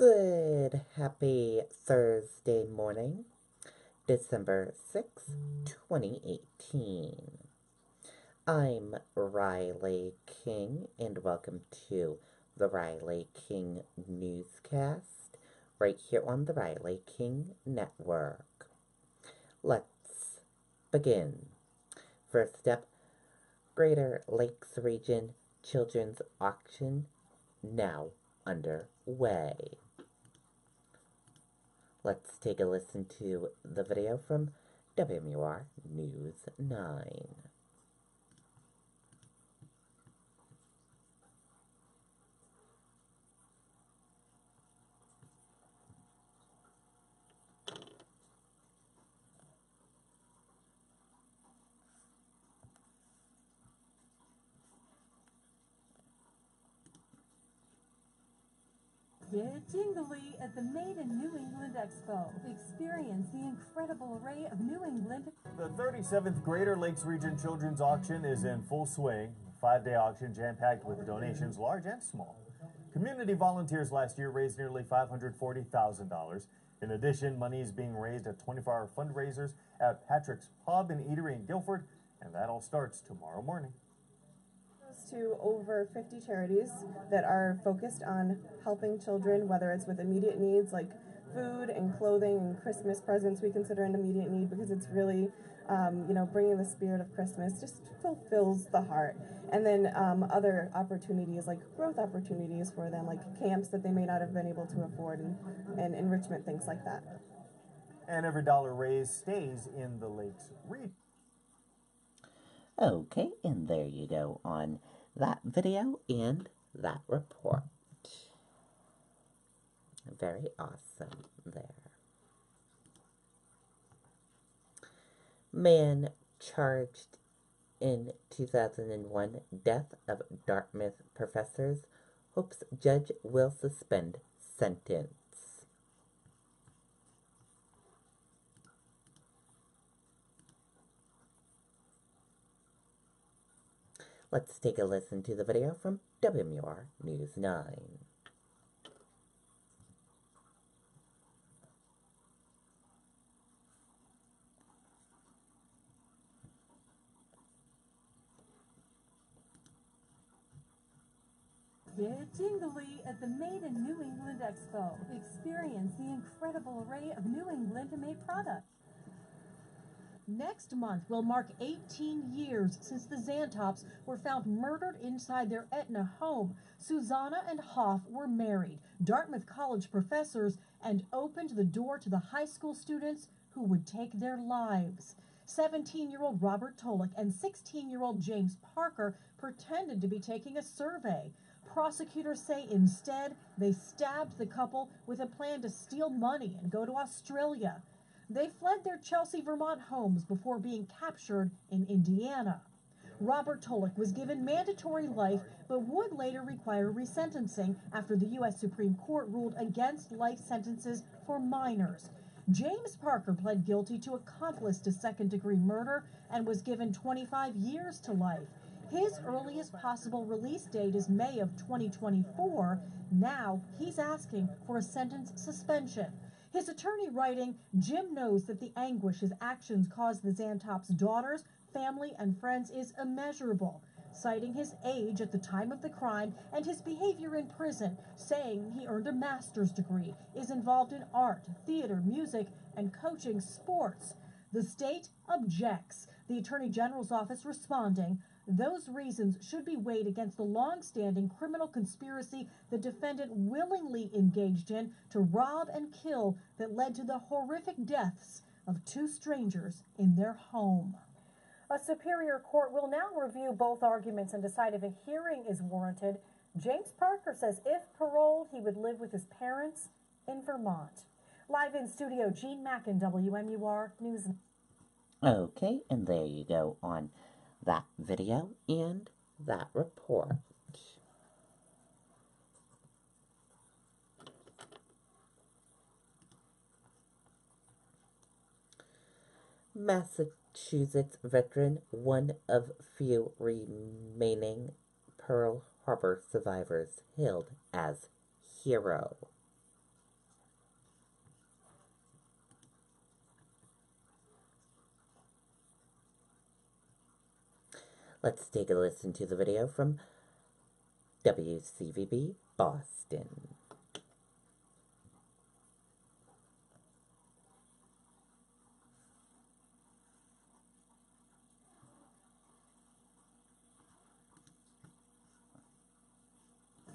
Good, happy Thursday morning, December 6th, 2018. I'm Riley King, and welcome to the Riley King Newscast, right here on the Riley King Network. Let's begin. First up, Greater Lakes Region Children's Auction now underway. Let's take a listen to the video from WMUR News 9. Get jingly at the Made in New England Expo. Experience the incredible array of New England. The 37th Greater Lakes Region Children's Auction is in full swing. A 5-day auction jam-packed with donations large and small. Community volunteers last year raised nearly $540,000. In addition, money is being raised at 24-hour fundraisers at Patrick's Pub and Eatery in Guilford, and that all starts tomorrow morning. To over 50 charities that are focused on helping children, whether it's with immediate needs like food and clothing and Christmas presents we consider an immediate need because it's really, bringing the spirit of Christmas just fulfills the heart. And then other opportunities like growth opportunities for them, like camps that they may not have been able to afford and enrichment, things like that. And every dollar raised stays in the Lakes region. Okay, and there you go on that video and that report. Very awesome there. Man charged in 2001 death of Dartmouth professors hopes judge will suspend sentence. Let's take a listen to the video from WMUR News 9. Get jingly at the Made in New England Expo. Experience the incredible array of New England-made products. Next month will mark 18 years since the Zantops were found murdered inside their Etna home. Susanna and Hoff were married, Dartmouth College professors, and opened the door to the high school students who would take their lives. 17-year-old Robert Tolick and 16-year-old James Parker pretended to be taking a survey. Prosecutors say instead they stabbed the couple with a plan to steal money and go to Australia. They fled their Chelsea, Vermont homes before being captured in Indiana. Robert Tolick was given mandatory life but would later require resentencing after the U.S. Supreme Court ruled against life sentences for minors. James Parker pled guilty to accomplice to second-degree murder and was given 25 years to life. His earliest possible release date is May of 2024. Now he's asking for a sentence suspension. His attorney writing, Jim knows that the anguish his actions caused the Zantops' daughters, family, and friends is immeasurable, citing his age at the time of the crime and his behavior in prison, saying he earned a master's degree, is involved in art, theater, music, and coaching sports. The state objects. The Attorney General's office responding, those reasons should be weighed against the long-standing criminal conspiracy the defendant willingly engaged in to rob and kill that led to the horrific deaths of two strangers in their home. A superior court will now review both arguments and decide if a hearing is warranted. James Parker says if paroled, he would live with his parents in Vermont. Live in studio, Gene Mackin, WMUR News. Okay, and there you go on that video and that report. Massachusetts veteran, one of few remaining Pearl Harbor survivors, hailed as hero. Let's take a listen to the video from WCVB Boston.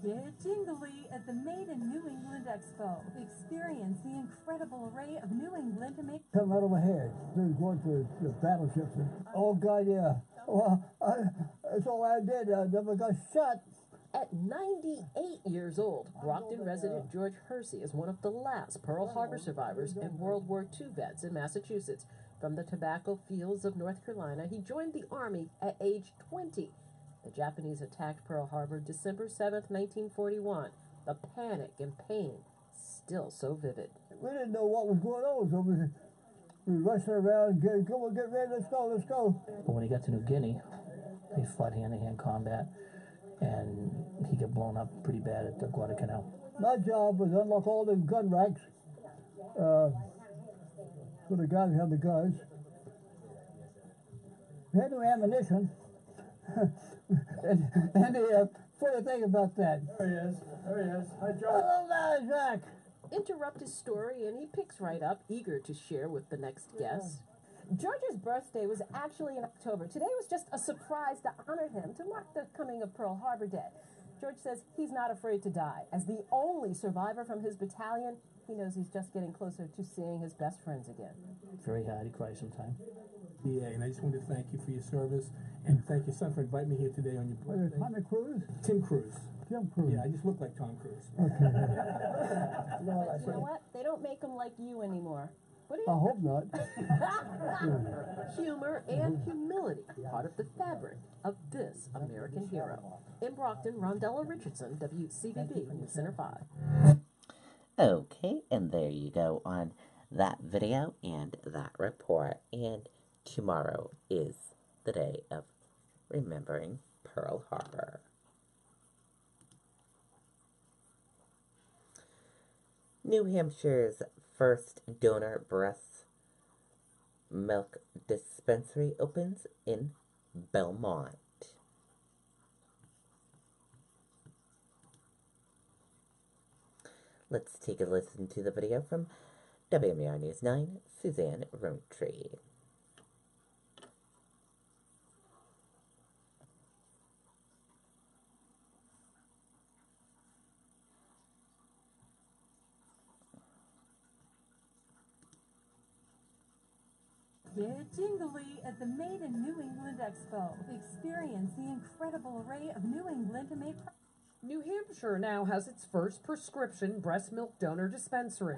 Get jingly at the Made in New England Expo. Experience the incredible array of New England to make. Come out of my head. They're going to the battleships. Oh, God, yeah. Well, that's all I did. I never got shot. At 98 years old, Brockton resident George Hersey is one of the last Pearl Harbor survivors and World War II vets in Massachusetts. From the tobacco fields of North Carolina, he joined the Army at age 20. The Japanese attacked Pearl Harbor December 7th, 1941. The panic and pain still so vivid. We didn't know what was going on, so we rushed around, come on, get ready, let's go. But when he got to New Guinea, he fought hand-to-hand combat, and he got blown up pretty bad at the Guadalcanal. My job was to unlock all the gun racks for the guys who had the guns. We had no ammunition. and the funny thing about that. There he is. Hi, John. Hello there, Jack. Interrupt his story and he picks right up, eager to share with the next guest. George's birthday was actually in October. Today was just a surprise to honor him, to mark the coming of Pearl Harbor Day. George says he's not afraid to die. As the only survivor from his battalion, he knows he's just getting closer to seeing his best friends again. Very hard, he cries sometimes. Yeah, and I just wanted to thank you for your service, and thank your son for inviting me here today on your birthday. Tommy Cruise? Tim Cruise. Tim Cruise. Yeah, I just look like Tom Cruise. Okay. But you know what? They don't make them like you anymore. What do I you hope not. Humor and humility, part of the fabric of this American hero. In Brockton, Rondella Richardson, WCVB News Center 5. Okay, and there you go on that video and that report. And tomorrow is the day of remembering Pearl Harbor. New Hampshire's first donor breast milk dispensary opens in Belmont. Let's take a listen to the video from WMER News 9, Suzanne Rowntree. Get jingly at the Made in New England Expo. Experience the incredible array of New England to make. New Hampshire now has its first prescription breast milk donor dispensary.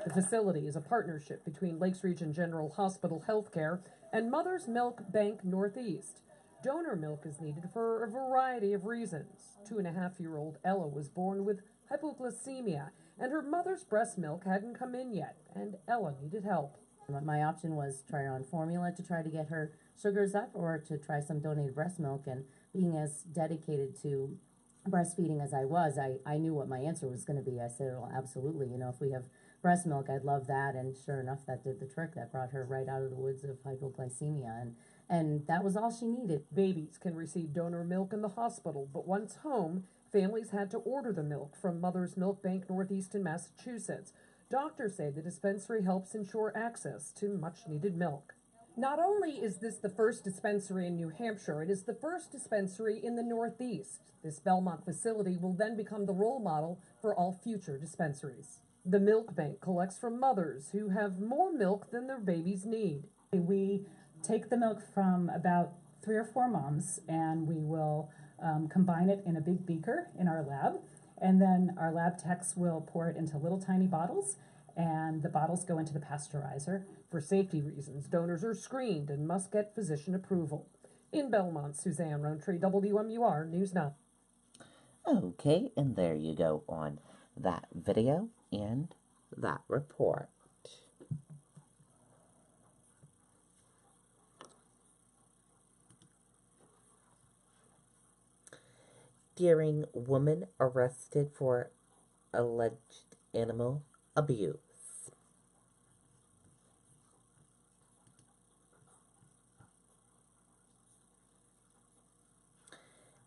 The facility is a partnership between Lakes Region General Hospital Healthcare and Mother's Milk Bank Northeast. Donor milk is needed for a variety of reasons. 2.5-year-old Ella was born with hypoglycemia, and her mother's breast milk hadn't come in yet, and Ella needed help. My option was try her on formula to try to get her sugars up, or to try some donated breast milk. And being as dedicated to breastfeeding as I was, I knew what my answer was going to be. I said, well, absolutely, if we have breast milk, I'd love that. And sure enough, that did the trick. That brought her right out of the woods of hypoglycemia, and that was all she needed. Babies can receive donor milk in the hospital, but once home, families had to order the milk from Mother's Milk Bank Northeast in Massachusetts. Doctors say the dispensary helps ensure access to much-needed milk. Not only is this the first dispensary in New Hampshire, it is the first dispensary in the Northeast. This Belmont facility will then become the role model for all future dispensaries. The milk bank collects from mothers who have more milk than their babies need. We take the milk from about 3 or 4 moms, and we will combine it in a big beaker in our lab, and then our lab techs will pour it into little tiny bottles, and the bottles go into the pasteurizer. For safety reasons, donors are screened and must get physician approval. In Belmont, Suzanne Rowntree, WMUR News 9. Okay, and there you go on that video and that report. Deering woman arrested for alleged animal abuse.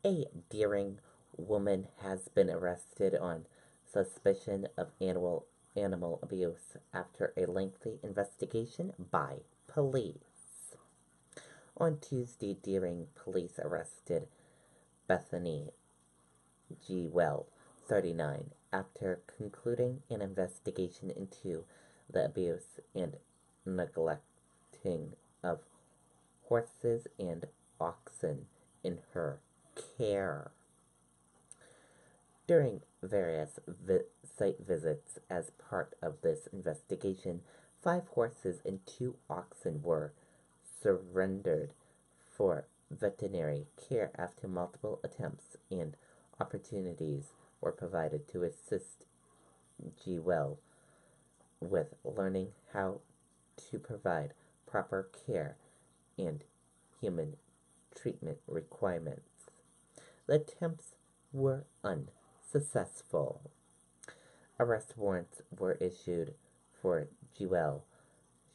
A Deering woman has been arrested on suspicion of animal abuse after a lengthy investigation by police. On Tuesday, Deering police arrested Bethany G. Well, 39, after concluding an investigation into the abuse and neglecting of horses and oxen in her care. During various site visits as part of this investigation, 5 horses and 2 oxen were surrendered for veterinary care after multiple attempts and opportunities were provided to assist G. Well with learning how to provide proper care and human treatment requirements. The attempts were unsuccessful. Arrest warrants were issued for Jewel.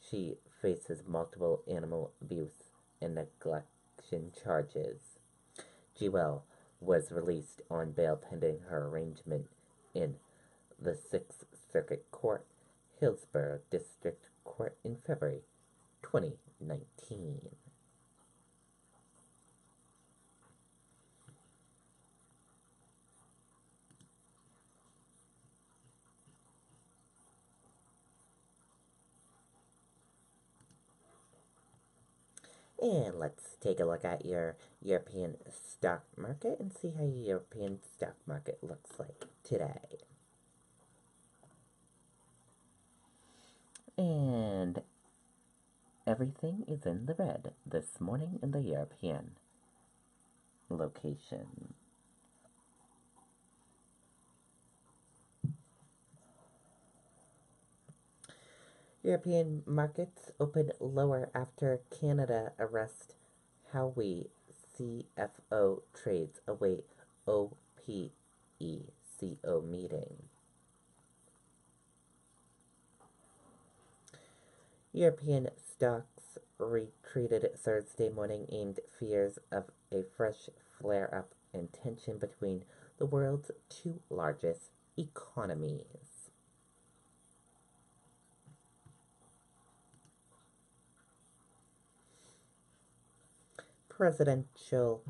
She faces multiple animal abuse and neglection charges. Jewel was released on bail pending her arraignment in the Sixth Circuit Court, Hillsborough District Court in February 2019. And let's take a look at your European stock market and see how your European stock market looks like today. And everything is in the red this morning in the European location. European markets opened lower after Canada arrest Huawei CFO trades await OPECO meeting. European stocks retreated Thursday morning amid fears of a fresh flare-up in tension between the world's 2 largest economies. Presidential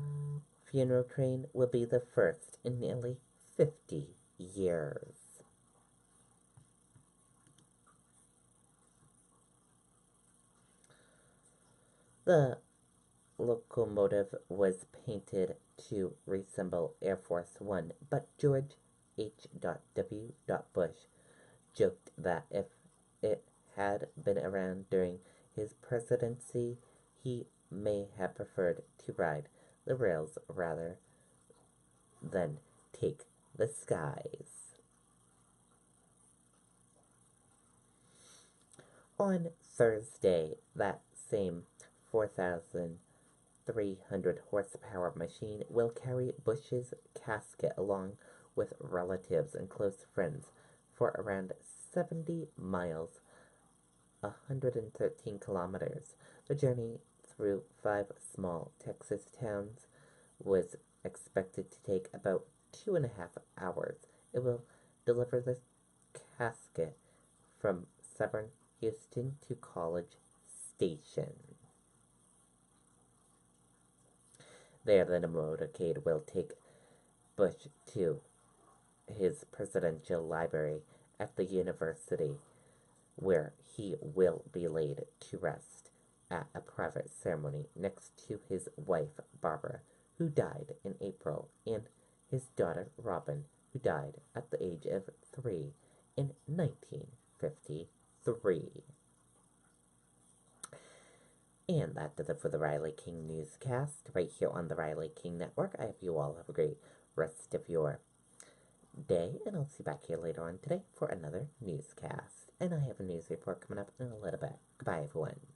funeral train will be the first in nearly 50 years. The locomotive was painted to resemble Air Force One, but George H.W. Bush joked that if it had been around during his presidency, he may have preferred to ride the rails rather than take the skies. On Thursday, that same 4,300 horsepower machine will carry Bush's casket along with relatives and close friends for around 70 miles, 113 kilometers. The journey through 5 small Texas towns was expected to take about 2.5 hours. It will deliver the casket from Severn Houston to College Station. There, the motorcade will take Bush to his presidential library at the university, where he will be laid to rest at a private ceremony next to his wife, Barbara, who died in April, and his daughter, Robin, who died at the age of 3 in 1953. And that does it for the Riley King Newscast right here on the Riley King Network. I hope you all have a great rest of your day, and I'll see you back here later on today for another newscast. And I have a news report coming up in a little bit. Goodbye, everyone.